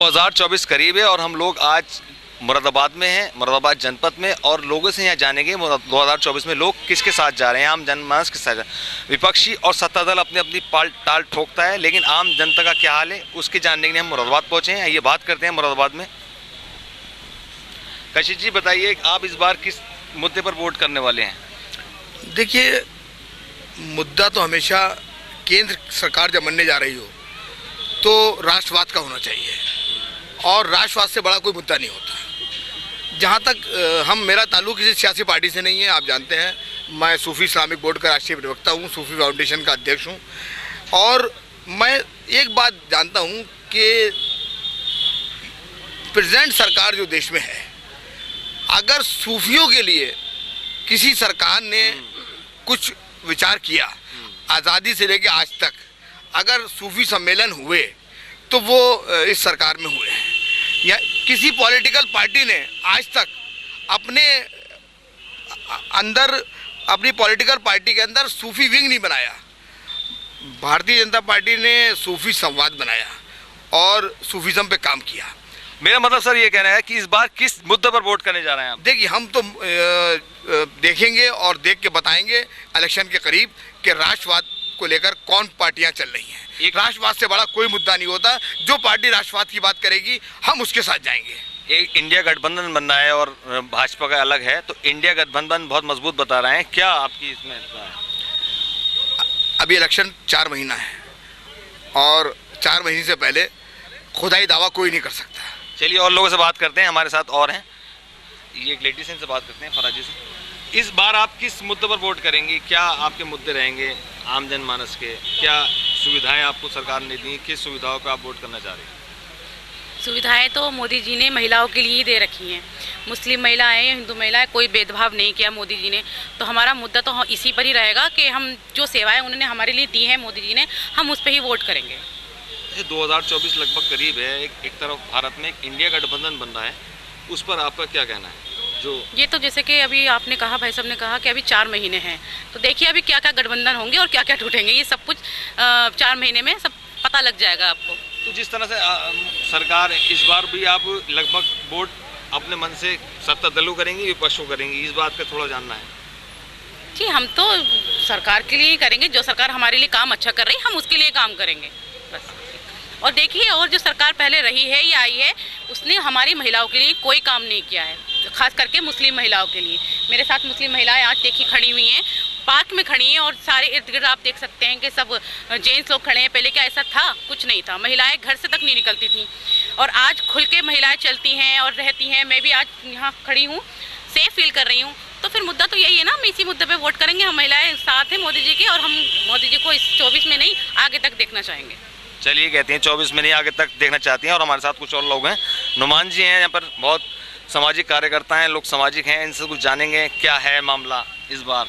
2024 करीब है और हम लोग आज मुरादाबाद में हैं, मुरादाबाद जनपद में, और लोगों से यहाँ जानेंगे 2024 में लोग किसके साथ जा रहे हैं, आम जनमानस के साथ। विपक्षी और सत्ता दल अपनी अपनी टाल ठोकता है, लेकिन आम जनता का क्या हाल है उसके जानने के लिए हम मुरादाबाद पहुँचे हैं। ये बात करते हैं मुरादाबाद में। कशिश जी बताइए, आप इस बार किस मुद्दे पर वोट करने वाले हैं? देखिए, मुद्दा तो हमेशा केंद्र सरकार जब बनने जा रही हो तो राष्ट्रवाद का होना चाहिए, और राष्ट्रवाद से बड़ा कोई मुद्दा नहीं होता। जहाँ तक मेरा ताल्लुक किसी सियासी पार्टी से नहीं है, आप जानते हैं मैं सूफी इस्लामिक बोर्ड का राष्ट्रीय प्रवक्ता हूँ, सूफी फाउंडेशन का अध्यक्ष हूँ। और मैं एक बात जानता हूँ कि प्रेजेंट सरकार जो देश में है, अगर सूफियों के लिए किसी सरकार ने कुछ विचार किया आज़ादी से लेकर आज तक, अगर सूफी सम्मेलन हुए तो वो इस सरकार में हुए हैं, या किसी पॉलिटिकल पार्टी ने आज तक अपने अंदर, अपनी पॉलिटिकल पार्टी के अंदर सूफी विंग नहीं बनाया। भारतीय जनता पार्टी ने सूफी संवाद बनाया और सूफीज़म पे काम किया। मेरा मतलब सर ये कहना है कि इस बार किस मुद्दे पर वोट करने जा रहे हैं आप? देखिए, हम तो देखेंगे और देख के बताएंगे इलेक्शन के करीब कि राष्ट्रवाद को लेकर कौन पार्टियां चल रही हैं। एक राष्ट्रवाद से बड़ा कोई मुद्दा नहीं होता। जो पार्टी राष्ट्रवाद की बात करेगी हम उसके साथ जाएंगे। एक इंडिया गठबंधन बन रहा है और भाजपा का अलग है, तो इंडिया गठबंधन बहुत मजबूत बता रहे हैं, क्या आपकी इसमें? अभी इलेक्शन 4 महीना है और 4 महीने से पहले खुदाई दावा कोई नहीं कर सकता। चलिए और लोगों से बात करते हैं, हमारे साथ और हैं। ये एक लेडीज से बात करते हैं, फराजी से। इस बार आप किस मुद्दे पर वोट करेंगे? क्या आपके मुद्दे रहेंगे आम जनमानस के? क्या सुविधाएं आपको सरकार ने दी? किस सुविधाओं पर आप वोट करना चाह रहे हैं? सुविधाएं तो मोदी जी ने महिलाओं के लिए ही दे रखी हैं। मुस्लिम महिलाएं, हिंदू महिलाएं, कोई भेदभाव नहीं किया मोदी जी ने। तो हमारा मुद्दा तो इसी पर ही रहेगा कि हम जो सेवाएं उन्होंने हमारे लिए दी हैं मोदी जी ने, हम उस पर ही वोट करेंगे। 2024 लगभग करीब है, एक तरफ भारत में एक इंडिया गठबंधन बन रहा है, उस पर आपका क्या कहना है? जो ये तो जैसे कि अभी आपने कहा, भाई साहब ने कहा कि अभी 4 महीने हैं, तो देखिए अभी क्या क्या गठबंधन होंगे और क्या क्या टूटेंगे, ये सब कुछ 4 महीने में सब पता लग जाएगा आपको। तो जिस तरह से सरकार इस बार भी आप लगभग वोट अपने मन से सत्ता दलों करेंगी, विपक्ष को करेंगी, इस बात का थोड़ा जानना है। जी, हम तो सरकार के लिए ही करेंगे, जो सरकार हमारे लिए काम अच्छा कर रही है हम उसके लिए काम करेंगे बस। और देखिए, और जो सरकार पहले रही है या आई है, उसने हमारी महिलाओं के लिए कोई काम नहीं किया है, खास करके मुस्लिम महिलाओं के लिए। मेरे साथ मुस्लिम महिलाएं आज देखिए खड़ी हुई हैं, पार्क में खड़ी हैं, और सारे इर्द गिर्द आप देख सकते हैं कि सब जेंट्स लोग खड़े हैं। पहले क्या ऐसा था? कुछ नहीं था। महिलाएं घर से तक नहीं निकलती थी, और आज खुल के महिलाएं चलती हैं और रहती हैं। मैं भी आज यहाँ खड़ी हूँ, सेफ फील कर रही हूँ। तो फिर मुद्दा तो यही है ना, हम इसी मुद्दे पे वोट करेंगे। हम महिलाएं साथ हैं मोदी जी के, और हम मोदी जी को इस 24 में नहीं आगे तक देखना चाहेंगे। चलिए, कहते हैं 24 में नहीं आगे तक देखना चाहती हैं। और हमारे साथ कुछ और लोग हैं, नुमान जी हैं यहाँ पर, बहुत सामाजिक कार्यकर्ता हैं, लोग सामाजिक हैं, इनसे कुछ जानेंगे क्या है मामला इस बार।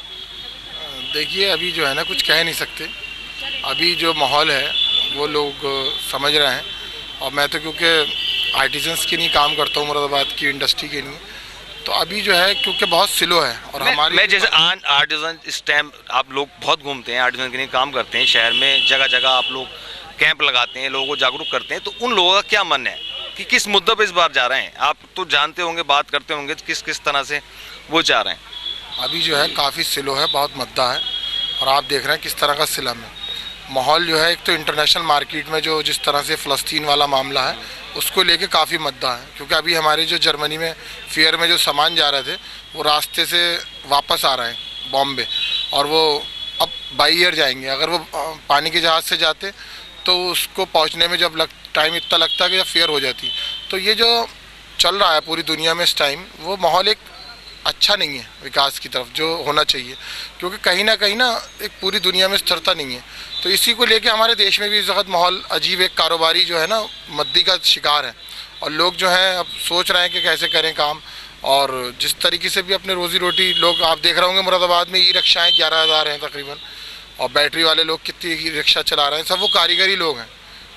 देखिए, अभी जो है ना कुछ कह नहीं सकते। अभी जो माहौल है वो लोग समझ रहे हैं, और मैं तो क्योंकि आर्टिजन्स के लिए काम करता हूँ, मुरादाबाद की इंडस्ट्री के लिए, तो अभी जो है क्योंकि बहुत स्लो है। और मैं जैसे आर्टिजन इस टाइम आप लोग बहुत घूमते हैं, आर्टिजन के लिए काम करते हैं शहर में, जगह जगह आप लोग कैंप लगाते हैं, लोगों को जागरूक करते हैं, तो उन लोगों का क्या मन है कि किस मुद्दे पे इस बार जा रहे हैं? आप तो जानते होंगे, बात करते होंगे, किस किस तरह से वो जा रहे हैं? अभी जो है काफ़ी स्लो है, बहुत मद्दा है, और आप देख रहे हैं किस तरह का सिलम है माहौल जो है। एक तो इंटरनेशनल मार्केट में जो जिस तरह से फ़लस्तीन वाला मामला है उसको लेके काफ़ी मद्दा है, क्योंकि अभी हमारे जो जर्मनी में फेयर में जो सामान जा रहे थे वो रास्ते से वापस आ रहे हैं बॉम्बे, और वो अब बाई एयर जाएंगे। अगर वो पानी के जहाज़ से जाते तो उसको पहुंचने में जब टाइम इतना लगता है कि जब फेयर हो जाती। तो ये जो चल रहा है पूरी दुनिया में इस टाइम, वो माहौल एक अच्छा नहीं है विकास की तरफ जो होना चाहिए, क्योंकि कहीं ना एक पूरी दुनिया में स्थिरता नहीं है। तो इसी को लेके हमारे देश में भी इस वक्त माहौल अजीब, एक कारोबारी जो है ना मद्दी का शिकार है, और लोग जो हैं अब सोच रहे हैं कि कैसे करें काम। और जिस तरीके से भी अपने रोज़ी रोटी लोग, आप देख रहे होंगे मुरादाबाद में ई रिक्शाएँ 11,000 हैं तकरीबन, और बैटरी वाले लोग कितनी रिक्शा चला रहे हैं, सब वो कारीगरी लोग हैं।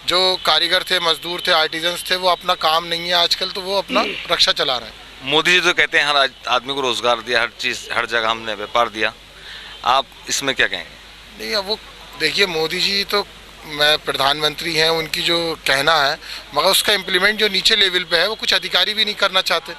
जो कारीगर थे, मजदूर थे, आर्टिजन्स थे, वो अपना काम नहीं है आजकल, तो वो अपना रिक्शा चला रहे हैं। मोदी जी तो कहते हैं हर आदमी को रोजगार दिया, हर चीज़, हर जगह हमने व्यापार दिया, आप इसमें क्या कहेंगे? नहीं, अब वो देखिए, मोदी जी तो मैं प्रधानमंत्री हैं, उनकी जो कहना है, मगर उसका इम्प्लीमेंट जो नीचे लेवल पे है वो कुछ अधिकारी भी नहीं करना चाहते।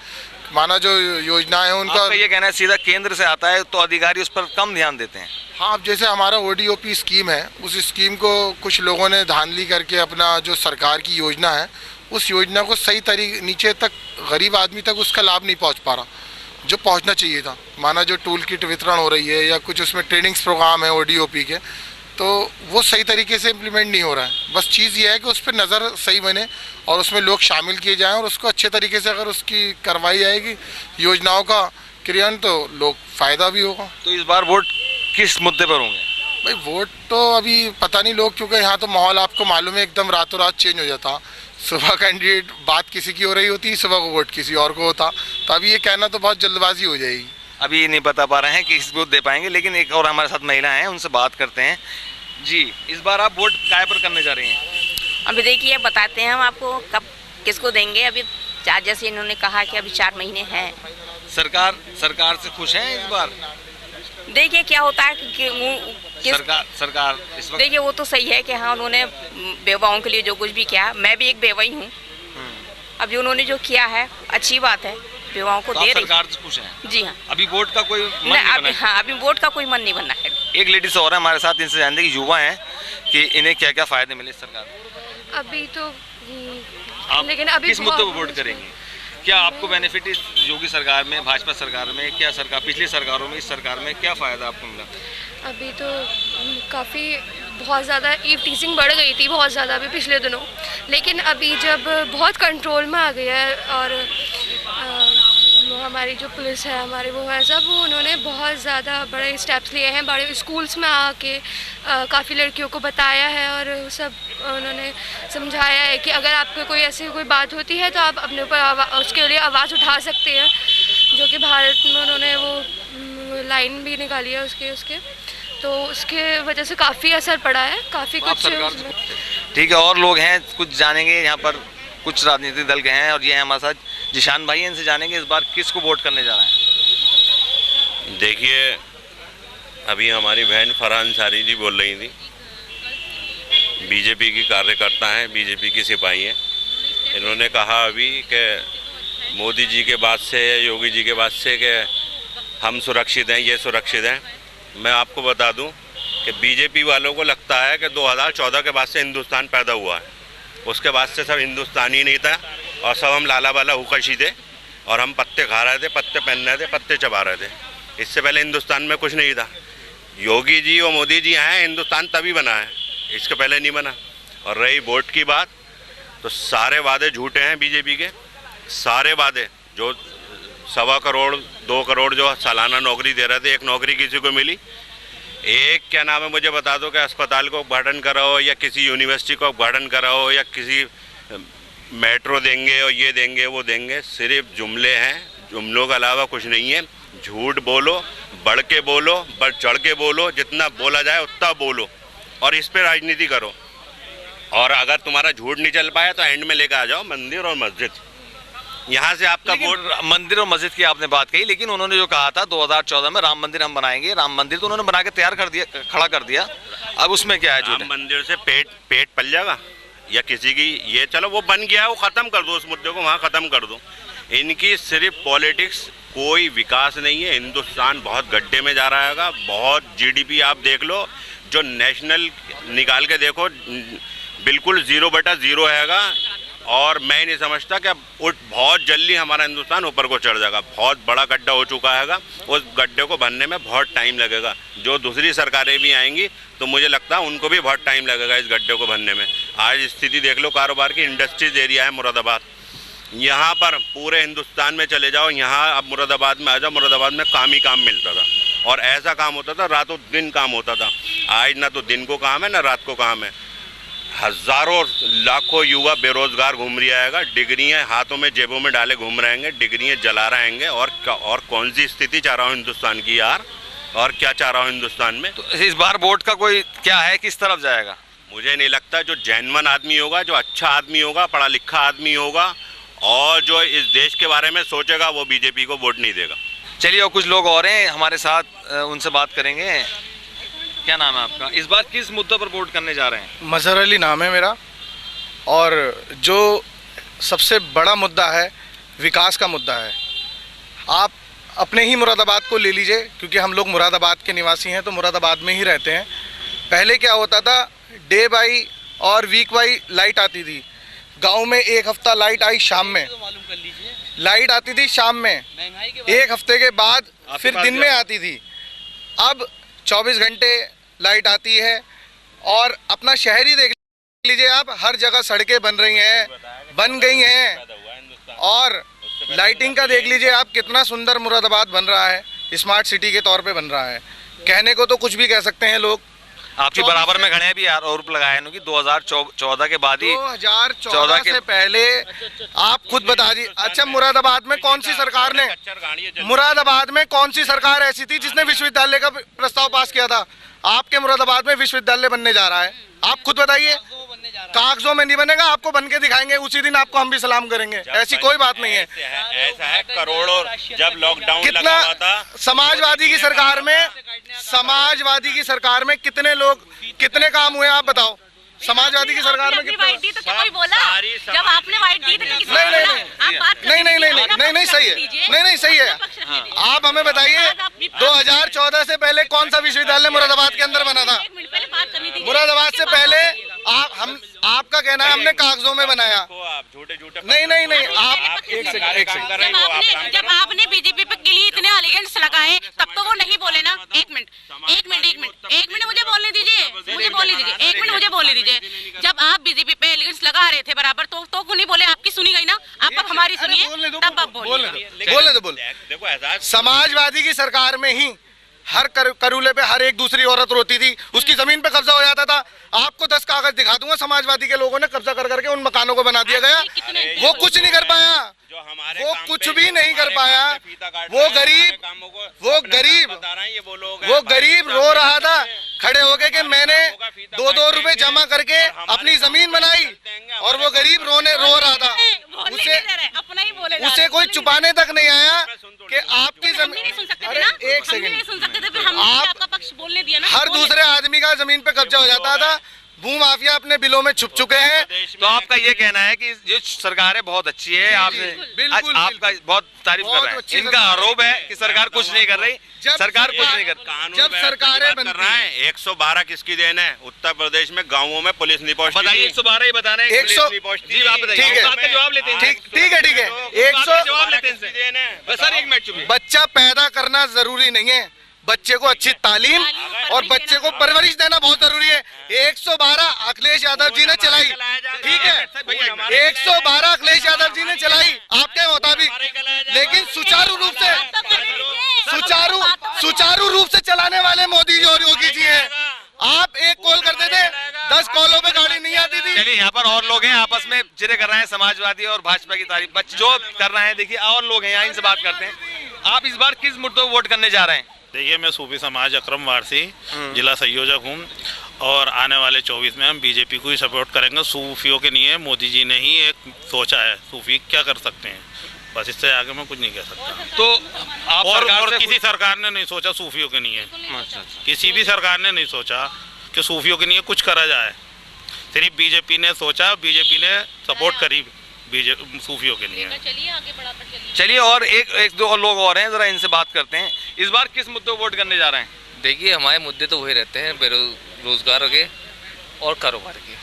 माना जो योजना है उनका, आपका ये कहना है सीधा केंद्र से आता है तो अधिकारी उस पर कम ध्यान देते हैं। हाँ, अब जैसे हमारा ODOP स्कीम है, उस स्कीम को कुछ लोगों ने धांधली करके अपना जो सरकार की योजना है उस योजना को सही तरीके नीचे तक गरीब आदमी तक उसका लाभ नहीं पहुंच पा रहा जो पहुंचना चाहिए था। माना जो टूल किट वितरण हो रही है या कुछ उसमें ट्रेनिंग्स प्रोग्राम है ODOP के, तो वो सही तरीके से इम्प्लीमेंट नहीं हो रहा है। बस चीज़ ये है कि उस पर नज़र सही बने और उसमें लोग शामिल किए जाएं और उसको अच्छे तरीके से अगर उसकी करवाई जाएगी योजनाओं का क्रियान्वयन तो लोग फ़ायदा भी होगा। तो इस बार वोट किस मुद्दे पर होंगे? भाई वोट तो अभी पता नहीं लोग, क्योंकि यहाँ तो माहौल आपको मालूम है एकदम रातों रात चेंज हो जाता। सुबह कैंडिडेट बात किसी की हो रही होती, सुबह को वोट किसी और को होता, तो अभी ये कहना तो बहुत जल्दबाजी हो जाएगी। अभी नहीं बता पा रहे हैं कि किस वोट दे पाएंगे, लेकिन एक और हमारे साथ महिला हैं, उनसे बात करते हैं। जी, इस बार आप वोट काय पर करने जा रही हैं? अभी देखिए बताते हैं हम आपको कब किसको देंगे। अभी जैसे इन्होंने कहा कि अभी 4 महीने हैं। सरकार से खुश हैं इस बार? देखिए क्या होता है कि सरकार इस वक्त, देखिए वो तो सही है कि हाँ उन्होंने बेवाओं के लिए जो कुछ भी किया, मैं भी एक बेवा ही हूँ। अभी उन्होंने जो किया है अच्छी बात है, बेवाओं को तो दे आप रही। सरकार से खुश हैं? जी हाँ। अभी वोट का कोई मन नहीं बना है? हाँ अभी वोट का कोई मन नहीं बनना है। एक लेडीज और है हमारे साथ, इनसे जानते कि युवा हैं कि इन्हें क्या क्या फायदे मिले सरकार में। अभी तो आप लेकिन अभी किस मुद्दे पर वोट करेंगे? क्या आपको बेनिफिट इस योगी सरकार में, भाजपा सरकार में, क्या सरकार पिछली सरकारों में, इस सरकार में क्या फ़ायदा आपको मिला? अभी तो काफ़ी बहुत ज़्यादा ईव टीजिंग बढ़ गई थी बहुत ज़्यादा अभी पिछले दिनों, लेकिन अभी जब बहुत कंट्रोल में आ गया है और हमारी जो पुलिस है हमारे वो है सब, उन्होंने बहुत ज़्यादा बड़े स्टेप्स लिए हैं। बड़े स्कूल्स में आके काफ़ी लड़कियों को बताया है और सब उन्होंने समझाया है कि अगर आपको कोई ऐसी कोई बात होती है तो आप अपने ऊपर उसके लिए आवाज़ उठा सकते हैं, जो कि भारत में उन्होंने वो लाइन भी निकाली है उसके तो उसके वजह से काफ़ी असर पड़ा है, काफ़ी कुछ। ठीक है, और लोग हैं कुछ जानेंगे, यहाँ पर कुछ राजनीतिक दल के हैं और ये हैं हमारे साथ जिशान भाई हैं, इनसे जानेंगे इस बार किसको वोट करने जा रहे हैं। देखिए अभी हमारी बहन फरहान अंसारी जी बोल रही थी, बीजेपी की कार्यकर्ता हैं, बीजेपी की सिपाही हैं। इन्होंने कहा अभी कि मोदी जी के बाद से या योगी जी के बाद से कि हम सुरक्षित हैं, ये सुरक्षित हैं। मैं आपको बता दूं कि बीजेपी वालों को लगता है कि 2014 के बाद से हिंदुस्तान पैदा हुआ है, उसके बाद से सब हिंदुस्तान ही नहीं था और सब हम लाला वाला हुकशी थे और हम पत्ते खा रहे थे, पत्ते पहन रहे थे, पत्ते चबा रहे थे। इससे पहले हिंदुस्तान में कुछ नहीं था। योगी जी और मोदी जी आए, हिंदुस्तान तभी बना है, इसके पहले नहीं बना। और रही वोट की बात, तो सारे वादे झूठे हैं बीजेपी के। सारे वादे जो 1.25 करोड़ 2 करोड़ जो सालाना नौकरी दे रहे थे, एक नौकरी किसी को मिली? एक क्या नाम है मुझे बता दो कि अस्पताल को उद्घाटन कराओ या किसी यूनिवर्सिटी को उद्घाटन कराओ या किसी मेट्रो देंगे और ये देंगे वो देंगे। सिर्फ जुमले हैं, जुमलों के अलावा कुछ नहीं है। झूठ बोलो, बढ़ के बोलो, बढ़ चढ़ के बोलो, जितना बोला जाए उतना बोलो और इस पे राजनीति करो। और अगर तुम्हारा झूठ नहीं चल पाया तो एंड में लेकर आ जाओ मंदिर और मस्जिद, यहाँ से आपका वोट। मंदिर और मस्जिद की आपने बात कही, लेकिन उन्होंने जो कहा था 2014 में राम मंदिर हम बनाएंगे, राम मंदिर तो उन्होंने बना के तैयार कर दिया, खड़ा कर दिया। अब उसमें क्या है? राम मंदिर से पेट पल जाएगा या किसी की ये, चलो वो बन गया है, वो ख़त्म कर दो, उस मुद्दे को वहाँ ख़त्म कर दो। इनकी सिर्फ पॉलिटिक्स, कोई विकास नहीं है। हिंदुस्तान बहुत गड्ढे में जा रहा है। बहुत जीडीपी आप देख लो, जो नेशनल निकाल के देखो, बिल्कुल 0/0 हैगा। और मैं नहीं समझता कि अब बहुत जल्दी हमारा हिंदुस्तान ऊपर को चढ़ जाएगा। बहुत बड़ा गड्ढा हो चुका हैगा, उस गड्ढे को भरने में बहुत टाइम लगेगा। जो दूसरी सरकारें भी आएंगी तो मुझे लगता है उनको भी बहुत टाइम लगेगा इस गड्ढे को भरने में। आज स्थिति देख लो कारोबार की, इंडस्ट्रीज एरिया है मुरादाबाद, यहाँ पर पूरे हिंदुस्तान में चले जाओ, यहाँ अब मुरादाबाद में आ जाओ, मुरादाबाद में काम ही काम मिलता था और ऐसा काम होता था, रातों दिन काम होता था। आज ना तो दिन को काम है ना रात को काम है। हज़ारों लाखों युवा बेरोजगार घूम रहा है, डिग्रियां हाथों में जेबों में डाले घूम रहेंगे, डिग्रियां जला रहेंगे। और कौन सी स्थिति चाह रहा हूँ हिंदुस्तान की यार, और क्या चाह रहा हूँ हिंदुस्तान में। तो इस बार वोट का कोई क्या है, किस तरफ जाएगा? मुझे नहीं लगता। जो जेन्युइन आदमी होगा, जो अच्छा आदमी होगा, पढ़ा लिखा आदमी होगा और जो इस देश के बारे में सोचेगा, वो बीजेपी को वोट नहीं देगा। चलिए, और कुछ लोग और हैं हमारे साथ, उनसे बात करेंगे। क्या नाम है आपका? इस बार किस मुद्दे पर वोट करने जा रहे हैं? मजहर अली नाम है मेरा। और जो सबसे बड़ा मुद्दा है विकास का मुद्दा है। आप अपने ही मुरादाबाद को ले लीजिए, क्योंकि हम लोग मुरादाबाद के निवासी हैं तो मुरादाबाद में ही रहते हैं। पहले क्या होता था, डे बाई और वीक बाई लाइट आती थी। गांव में एक हफ्ता लाइट आई शाम में, लाइट आती थी शाम में, एक हफ्ते के बाद फिर दिन में आती थी। अब 24 घंटे लाइट आती है। और अपना शहर ही देख लीजिए आप, हर जगह सड़कें बन रही हैं, बन गई हैं। और लाइटिंग का देख लीजिए आप, कितना सुंदर मुरादाबाद बन रहा है, स्मार्ट सिटी के तौर पे बन रहा है। कहने को तो कुछ भी कह सकते हैं लोग। आपके बराबर में खड़े हैं भी आरोप लगाए हैं कि 2014 के बाद ही 2014 से पहले आप खुद बता दीजिए। अच्छा, मुरादाबाद में कौन सी सरकार ने, मुरादाबाद में कौन सी सरकार ऐसी थी जिसने विश्वविद्यालय का प्रस्ताव पास किया था? आपके मुरादाबाद में विश्वविद्यालय बनने जा रहा है, आप खुद बताइए। कागजों में नहीं बनेगा, आपको बन के दिखाएंगे, उसी दिन आपको हम भी सलाम करेंगे। ऐसी कोई बात नहीं है। ऐसा है, करोड़ों जब लॉकडाउन कितना लगा हुआ था, समाजवादी की सरकार में, समाजवादी की सरकार में कितने लोग, कितने काम हुए आप बताओ? समाजवादी की सरकार में कितने? वाइट दी तो क्या कोई बोला? जब आपने वाइट दी तो किसी नहीं ने नहीं बोला? नहीं आप बात नहीं नहीं नहीं करिए, नहीं नहीं सही है, नहीं नहीं सही है। आप हमें बताइए 2014 से पहले कौन सा विश्वविद्यालय मुरादाबाद के अंदर बना था? एक मिनट पहले बात करनी थी। मुरादाबाद से पहले आपका कहना है हमने कागजों में बनाया। आप झूठे नहीं नहीं नहीं, आप एक सेकंड, जब आपने बीजेपी के लिए इतने एलिगेंट्स लगाए तब तो वो नहीं बोले ना। एक मिनट मुझे बोलने दीजिए, एक मिनट मुझे बोलने दीजिए। जब आप बीजेपी पे एलिगेंट्स लगा रहे थे बराबर, तो क्यों नहीं बोले? आपकी सुनी गई ना, आप अब हमारी सुनिए, तब आप बोले। देखो ऐसा समाजवादी की सरकार में ही हर करूले पे हर एक दूसरी औरत रोती थी, उसकी जमीन पे कब्जा हो जाता था। आपको 10 कागज दिखा दूंगा, समाजवादी के लोगों ने कब्जा कर करके उन मकानों को बना दिया गया। वो कुछ नहीं कर पाया, वो कुछ भी नहीं कर पाया। वो गरीब रो रहा था खड़े होके कि मैंने 2-2 रुपए जमा करके अपनी जमीन बनाई, और वो गरीब रो रहा था। उसे कोई छुपाने तक नहीं आया कि आपकी जमीन। अरे एक सेकंड, आपका पक्ष बोलने दिया ना। हर दूसरे आदमी का जमीन पे कब्जा हो जाता था। भू माफिया अपने बिलों में छुप चुके हैं। तो आपका ये कहना है कि जो सरकार है बहुत अच्छी है, आपसे बिल्कुल आपका बहुत तारीफ कर रहे हैं। इनका आरोप है कि सरकार कुछ नहीं कर रही, सरकार कुछ नहीं कर रही। जब सरकारें बन रहा है, 112 किसकी देन है? उत्तर प्रदेश में गाँवों में पुलिस नहीं पहुँचती। बताइए, 112 ही बता रहे हैं। 100 जी आप बताइए, ठीक है, आपका जवाब लेते हैं। ठीक है 100 जवाब लेते हैं सर। एक मिनट चुप। बच्चा पैदा करना जरूरी नहीं है, बच्चे को अच्छी तालीम और बच्चे को परवरिश देना बहुत जरूरी है। 112 अखिलेश यादव जी ने चलाई, ठीक है, 112 अखिलेश यादव जी ने चलाई आपके मुताबिक, लेकिन सुचारू रूप से चलाने वाले मोदी जी और योगी जी हैं। आप एक कॉल करते थे, 10 कॉलों पे गाड़ी नहीं आती थी। चलिए, यहाँ पर और लोग हैं आपस में जिरे कर रहे हैं, समाजवादी और भाजपा की तारीफ बच्चे जो कर रहे हैं। देखिए और लोग हैं यहाँ, इनसे बात करते हैं। आप इस बार किस मुद्दे को वोट करने जा रहे हैं? देखिए, मैं सूफी समाज अकरम वारसी जिला संयोजक हूँ, और आने वाले 24 में हम बीजेपी को ही सपोर्ट करेंगे। सूफियों के लिए मोदी जी ने ही एक सोचा है, सूफी क्या कर सकते हैं, बस इससे आगे मैं कुछ नहीं कह सकता। तो आप और किसी सरकार ने नहीं सोचा सूफियों के लिए, किसी भी सरकार ने नहीं सोचा कि सूफियों के लिए कुछ करा जाए। सिर्फ बीजेपी ने सोचा, बीजेपी ने सपोर्ट करी सूफियों के लिए। चलिए, और एक दो लोग और हैं, जरा इनसे बात करते हैं। इस बार किस मुद्दे को वोट करने जा रहे हैं? देखिए, हमारे मुद्दे तो वही रहते हैं, बेरोजगार के और कारोबार के।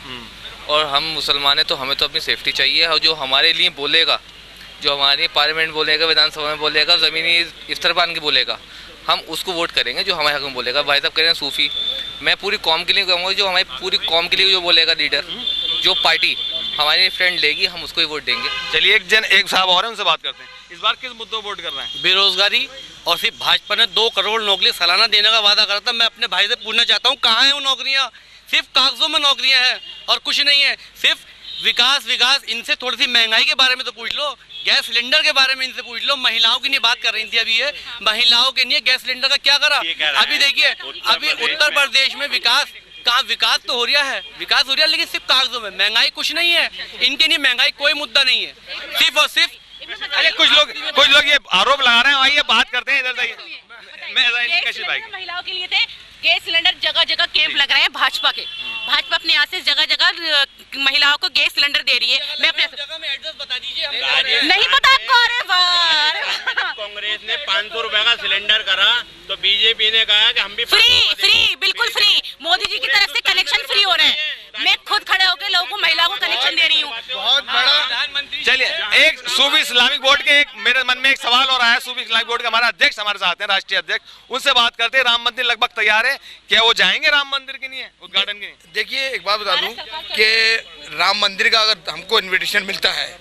और हम मुसलमान हैं तो हमें तो अपनी सेफ्टी चाहिए, और जो हमारे लिए बोलेगा, जो हमारे पार्लियामेंट बोलेगा, विधानसभा में बोलेगा, ज़मीनी स्तर पर आके बोलेगा, हम उसको वोट करेंगे जो हमारे हक में बोलेगा। भाई साहब कह रहे हैं सूफी, मैं पूरी कौम के लिए कहूँगा, जो हमारी पूरी कौम के लिए जो बोलेगा लीडर, जो पार्टी हमारी फ्रेंड लेगी, हम उसको ही वोट देंगे। चलिए, एक साहब और हैं, उनसे बात करते हैं। इस बार किस मुद्दे को वोट कर रहे हैं? बेरोजगारी, और सिर्फ भाजपा ने 2 करोड़ नौकरी सालाना देने का वादा करा था। मैं अपने भाई से पूछना चाहता हूँ, कहाँ है वो नौकरियाँ? सिर्फ कागजों में नौकरियाँ हैं और कुछ नहीं है। सिर्फ विकास। इनसे थोड़ी सी महंगाई के बारे में तो पूछ लो, गैस सिलेंडर के बारे में इनसे पूछ लो। महिलाओं की नहीं बात कर रही थी अभी ये, महिलाओं के लिए गैस सिलेंडर का क्या करा? अभी देखिए, अभी उत्तर प्रदेश में विकास तो हो रहा है, लेकिन सिर्फ कागजों में। महंगाई कुछ नहीं है, इनके लिए महंगाई कोई मुद्दा नहीं है, सिर्फ और सिर्फ। अरे कुछ लोग ये आरोप लगा रहे हैं, आइए बात करते हैं। इधर से महिलाओं के लिए थे, गैस सिलेंडर जगह जगह कैंप लग रहे हैं भाजपा के। भाजपा अपने यहाँ से जगह जगह महिलाओं को गैस सिलेंडर दे रही है। मैं अपने जगह में एड्रेस बता दीजिए। नहीं पता आपको? अरे वाह, कांग्रेस ने 500 रुपए का सिलेंडर करा तो बीजेपी ने कहा कि हम भी फ्री बिल्कुल फ्री। मोदी जी की तरफ से कनेक्शन फ्री हो रहे हैं। मैं खुद खड़े होकर लोगों को, महिलाओं को कनेक्शन दे रही हूँ। बहुत बड़ा। चलिए, एक सूफी इस्लामिक बोर्ड के मेरे मन में एक सवाल और आया। सूफी इस्लामिक बोर्ड के हमारे अध्यक्ष हमारे साथ हैं, राष्ट्रीय अध्यक्ष, उनसे बात करते हैं। राम मंदिर लगभग तैयार है, क्या वो जाएंगे राम मंदिर के लिए, उद्घाटन के लिए? देखिए, एक बात बता दूं कि राम मंदिर का अगर हमको इनविटेशन मिलता है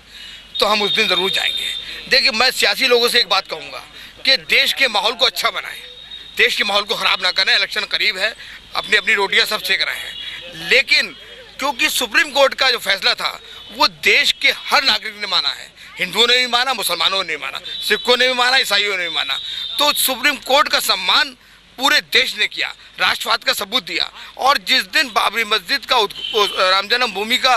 तो हम उस दिन ज़रूर जाएंगे। देखिए, मैं सियासी लोगों से एक बात कहूँगा कि देश के माहौल को अच्छा बनाएं, देश के माहौल को ख़राब ना करें। इलेक्शन करीब है, अपनी अपनी रोटियां सब सेक रहे हैं, लेकिन क्योंकि सुप्रीम कोर्ट का जो फैसला था वो देश के हर नागरिक ने माना है। हिंदुओं ने भी माना, मुसलमानों ने भी माना, सिखों ने भी माना, ईसाइयों ने भी माना। तो सुप्रीम कोर्ट का सम्मान पूरे देश ने किया, राष्ट्रवाद का सबूत दिया। और जिस दिन बाबरी मस्जिद का राम जन्मभूमि का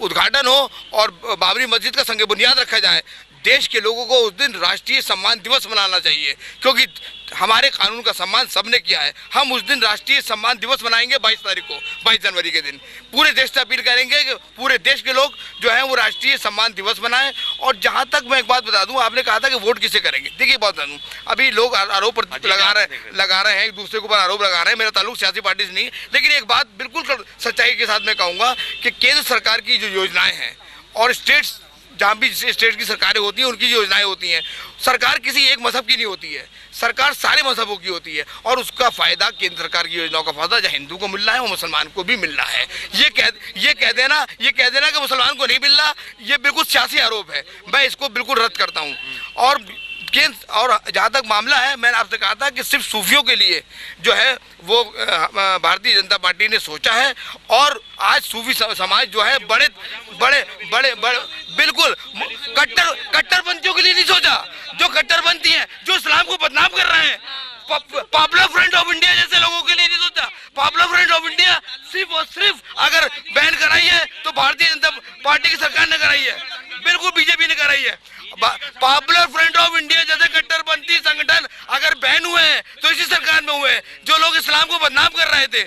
उद्घाटन हो और बाबरी मस्जिद का संग बुनियाद रखा जाए, देश के लोगों को उस दिन राष्ट्रीय सम्मान दिवस मनाना चाहिए, क्योंकि हमारे कानून का सम्मान सबने किया है। हम उस दिन राष्ट्रीय सम्मान दिवस मनाएंगे 22 तारीख को, 22 जनवरी के दिन। पूरे देश से अपील करेंगे कि पूरे देश के लोग जो है वो राष्ट्रीय सम्मान दिवस मनाएं। और जहां तक मैं एक बात बता दूं, आपने कहा था कि वोट किसे करेंगे। देखिए, बात बता दूं, अभी लोग आरोप लगा रहे हैं, एक दूसरे के ऊपर आरोप लगा रहे हैं। मेरा ताल्लुक सियासी पार्टी से नहीं, लेकिन एक बात बिल्कुल सच्चाई के साथ मैं कहूँगा कि केंद्र सरकार की जो योजनाएँ हैं और स्टेट्स, जहाँ भी स्टेट की सरकारें होती हैं, उनकी योजनाएं होती हैं, सरकार किसी एक मजहब की नहीं होती है, सरकार सारे मजहबों की होती है। और उसका फायदा, केंद्र सरकार की योजनाओं का फायदा जहाँ हिंदू को मिल रहा है वो मुसलमान को भी मिल रहा है। ये कह देना कि मुसलमान को नहीं मिल रहा, ये बिल्कुल सियासी आरोप है। मैं इसको बिल्कुल रद्द करता हूँ। और जहाँ तक मामला है, मैंने आपसे कहा था कि सिर्फ सूफियों के लिए जो है वो भारतीय जनता पार्टी ने सोचा है। और आज सूफी समाज जो है बड़े बिल्कुल कट्टरपंथियों के लिए नहीं सोचा, जो कट्टरपंथी हैं, जो इस्लाम को बदनाम कर रहे हैं। पॉपुलर फ्रंट ऑफ इंडिया जैसे लोगों के लिए नहीं सोचा। पॉपुलर फ्रंट ऑफ इंडिया सिर्फ और सिर्फ अगर बैन कराई है तो भारतीय जनता पार्टी की सरकार ने कराई है, बिल्कुल बीजेपी ने कराई है। पॉपुलर फ्रंट ऑफ इंडिया जैसे कट्टरपंथी संगठन अगर बैन हुए हैं तो इसी सरकार में हुए हैं, जो लोग इस्लाम को बदनाम कर रहे थे।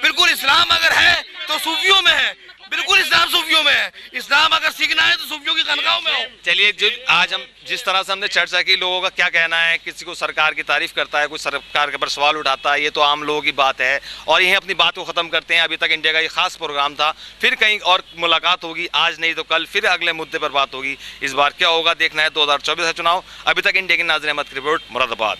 बिल्कुल इस्लाम अगर है तो सूफियों में है, बिल्कुल इस्लाम सूफियों में है। इस्लाम अगर सीखना है तो सूफियों की खानकाहों में हो। चलिए, जो आज हम जिस तरह से हमने चर्चा की, लोगों का क्या कहना है, किसी को सरकार की तारीफ करता है, कोई सरकार के ऊपर सवाल उठाता है, ये तो आम लोगों की बात है। और यहीं अपनी बात को ख़त्म करते हैं। अभी तक इंडिया का ये खास प्रोग्राम था, फिर कहीं और मुलाकात होगी, आज नहीं तो कल फिर अगले मुद्दे पर बात होगी। इस बार क्या होगा देखना है। 2024 है चुनाव। अभी तक इंडिया की नाज़रीन अहमद की रिपोर्ट, मुरादाबाद।